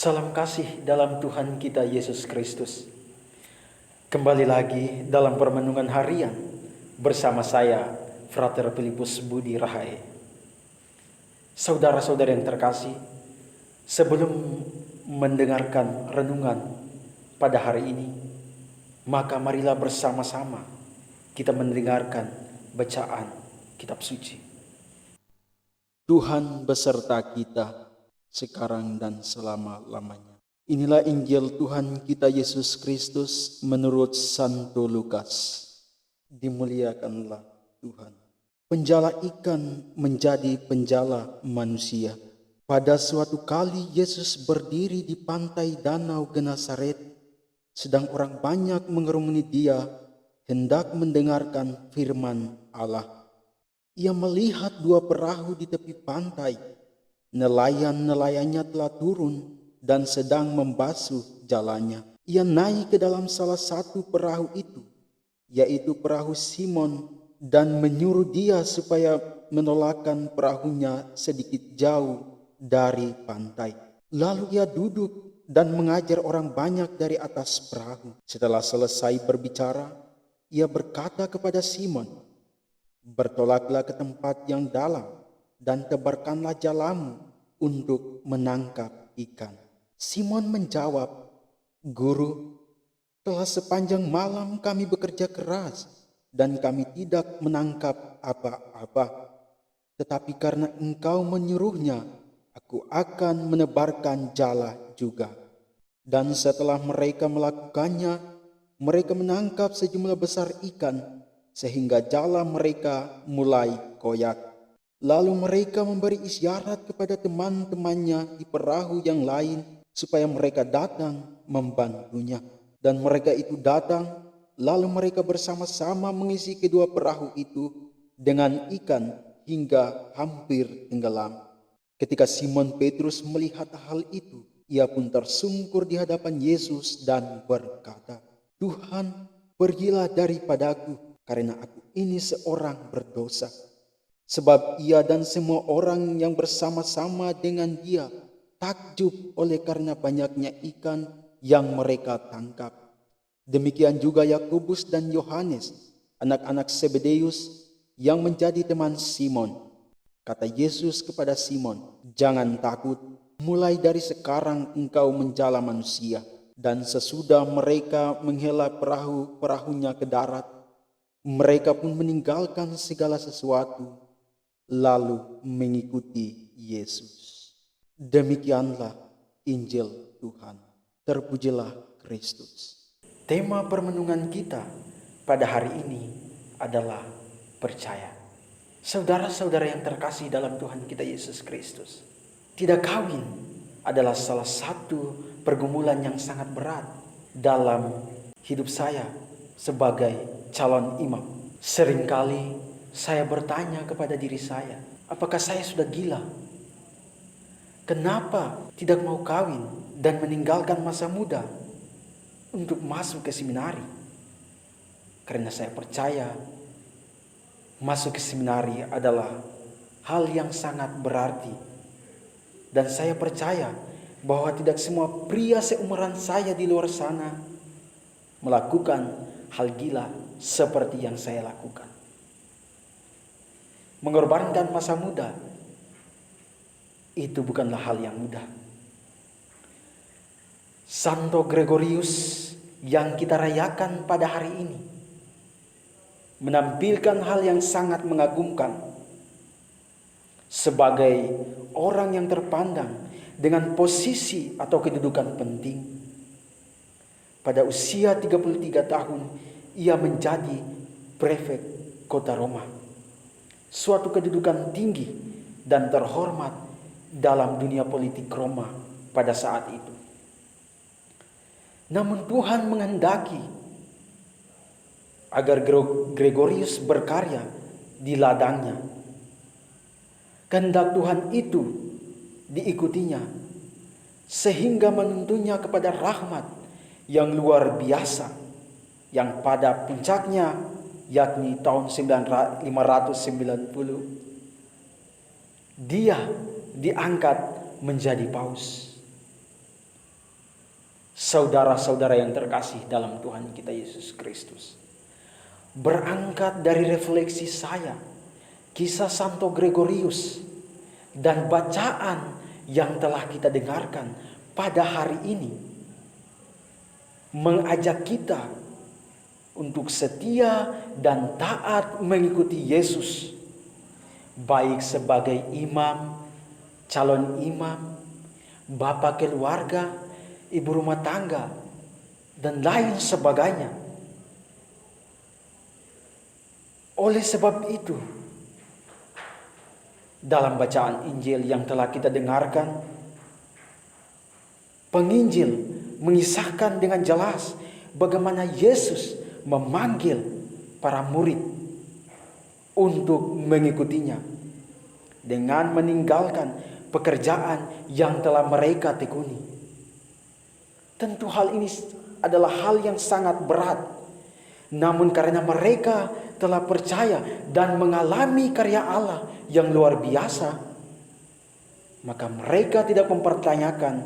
Salam kasih dalam Tuhan kita Yesus Kristus. Kembali lagi dalam permenungan harian bersama saya, Frater Filipus Budi Rahae. Saudara-saudara yang terkasih, sebelum mendengarkan renungan pada hari ini, maka marilah bersama-sama kita mendengarkan bacaan kitab suci. Tuhan beserta kita sekarang dan selama-lamanya. Inilah Injil Tuhan kita Yesus Kristus menurut Santo Lukas. Dimuliakanlah Tuhan. Penjala ikan menjadi penjala manusia. Pada suatu kali Yesus berdiri di pantai Danau Genesaret, sedang orang banyak mengerumuni dia hendak mendengarkan firman Allah. Ia melihat dua perahu di tepi pantai. Nelayan-nelayannya telah turun dan sedang membasuh jalannya. Ia naik ke dalam salah satu perahu itu, yaitu perahu Simon, dan menyuruh dia supaya menolakkan perahunya sedikit jauh dari pantai. Lalu ia duduk dan mengajar orang banyak dari atas perahu. Setelah selesai berbicara, ia berkata kepada Simon, "Bertolaklah ke tempat yang dalam dan tebarkanlah jalamu untuk menangkap ikan." Simon menjawab, "Guru, telah sepanjang malam kami bekerja keras dan kami tidak menangkap apa-apa. Tetapi karena Engkau menyuruhnya, aku akan menebarkan jala juga." Dan setelah mereka melakukannya, mereka menangkap sejumlah besar ikan sehingga jala mereka mulai koyak. Lalu mereka memberi isyarat kepada teman-temannya di perahu yang lain supaya mereka datang membantunya. Dan mereka itu datang, lalu mereka bersama-sama mengisi kedua perahu itu dengan ikan hingga hampir tenggelam. Ketika Simon Petrus melihat hal itu, ia pun tersungkur di hadapan Yesus dan berkata, "Tuhan, pergilah daripadaku, karena aku ini seorang berdosa." Sebab ia dan semua orang yang bersama-sama dengan dia takjub oleh karena banyaknya ikan yang mereka tangkap. Demikian juga Yakobus dan Yohanes, anak-anak Zebedeus yang menjadi teman Simon. Kata Yesus kepada Simon, "Jangan takut, mulai dari sekarang engkau menjala manusia." Dan sesudah mereka menghela perahunya ke darat, mereka pun meninggalkan segala sesuatu lalu mengikuti Yesus. Demikianlah Injil Tuhan. Terpujilah Kristus. Tema permenungan kita pada hari ini adalah percaya. Saudara-saudara yang terkasih dalam Tuhan kita Yesus Kristus, tidak kawin adalah salah satu pergumulan yang sangat berat dalam hidup saya sebagai calon imam. Seringkali saya bertanya kepada diri saya, apakah saya sudah gila? Kenapa tidak mau kawin dan meninggalkan masa muda untuk masuk ke seminari? Karena saya percaya masuk ke seminari adalah hal yang sangat berarti. Dan saya percaya bahwa tidak semua pria seumuran saya di luar sana melakukan hal gila seperti yang saya lakukan. Mengorbankan masa muda itu bukanlah hal yang mudah. Santo Gregorius yang kita rayakan pada hari ini menampilkan hal yang sangat mengagumkan sebagai orang yang terpandang dengan posisi atau kedudukan penting. Pada usia 33 tahun ia menjadi prefek kota Roma. Suatu kedudukan tinggi dan terhormat dalam dunia politik Roma pada saat itu. Namun Tuhan menghendaki agar Gregorius berkarya di ladangnya. Kehendak Tuhan itu diikutinya sehingga menuntunnya kepada rahmat yang luar biasa yang pada puncaknya yakni tahun 590 dia diangkat menjadi paus. Saudara-saudara yang terkasih dalam Tuhan kita Yesus Kristus, berangkat dari refleksi saya, kisah Santo Gregorius, dan bacaan yang telah kita dengarkan pada hari ini, mengajak kita untuk setia dan taat mengikuti Yesus, baik sebagai imam, calon imam, bapak keluarga, ibu rumah tangga, dan lain sebagainya. Oleh sebab itu, dalam bacaan Injil yang telah kita dengarkan, penginjil mengisahkan dengan jelas bagaimana Yesus memanggil para murid untuk mengikutinya dengan meninggalkan pekerjaan yang telah mereka tekuni. Tentu hal ini adalah hal yang sangat berat. Namun karena mereka telah percaya dan mengalami karya Allah yang luar biasa, maka mereka tidak mempertanyakan,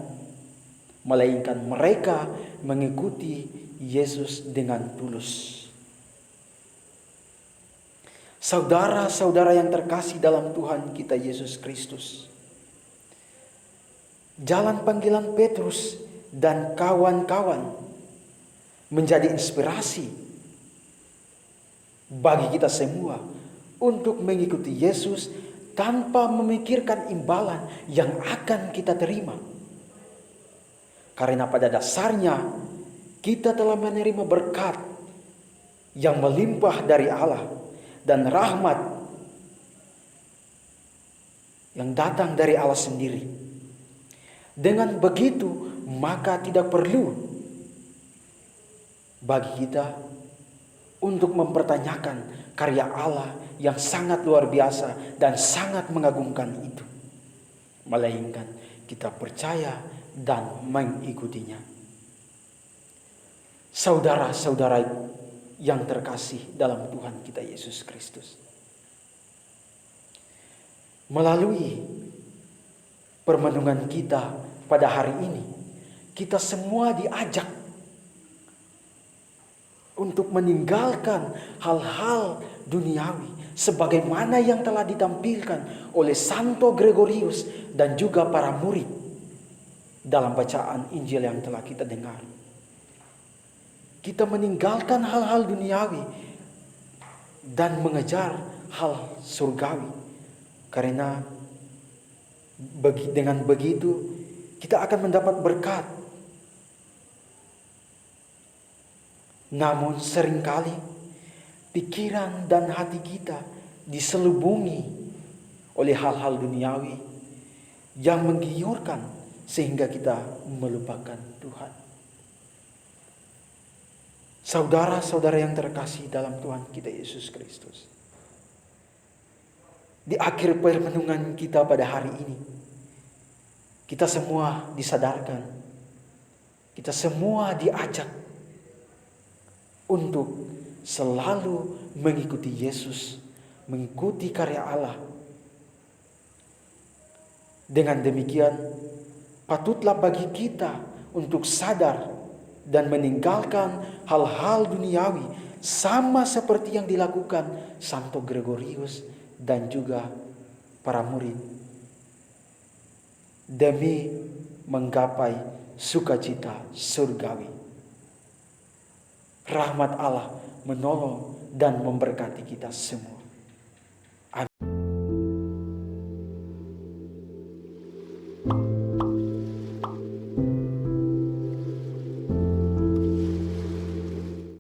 melainkan mereka mengikuti Yesus dengan tulus. Saudara-saudara yang terkasih dalam Tuhan kita Yesus Kristus, jalan panggilan Petrus dan kawan-kawan menjadi inspirasi bagi kita semua untuk mengikuti Yesus tanpa memikirkan imbalan yang akan kita terima. Karena pada dasarnya kita telah menerima berkat yang melimpah dari Allah dan rahmat yang datang dari Allah sendiri. Dengan begitu, maka tidak perlu bagi kita untuk mempertanyakan karya Allah yang sangat luar biasa dan sangat mengagumkan itu, melainkan kita percaya dan mengikutinya. Saudara-saudara yang terkasih dalam Tuhan kita Yesus Kristus, melalui permenungan kita pada hari ini, kita semua diajak untuk meninggalkan hal-hal duniawi sebagaimana yang telah ditampilkan oleh Santo Gregorius dan juga para murid dalam bacaan Injil yang telah kita dengar. Kita meninggalkan hal-hal duniawi dan mengejar hal surgawi, karena dengan begitu kita akan mendapat berkat. Namun seringkali pikiran dan hati kita diselubungi oleh hal-hal duniawi yang menggiurkan sehingga kita melupakan Tuhan. Saudara-saudara yang terkasih dalam Tuhan kita Yesus Kristus, di akhir permenungan kita pada hari ini, kita semua disadarkan, kita semua diajak untuk selalu mengikuti Yesus, mengikuti karya Allah. Dengan demikian, patutlah bagi kita untuk sadar dan meninggalkan hal-hal duniawi sama seperti yang dilakukan Santo Gregorius dan juga para murid, demi menggapai sukacita surgawi. Rahmat Allah menolong dan memberkati kita semua. Amin.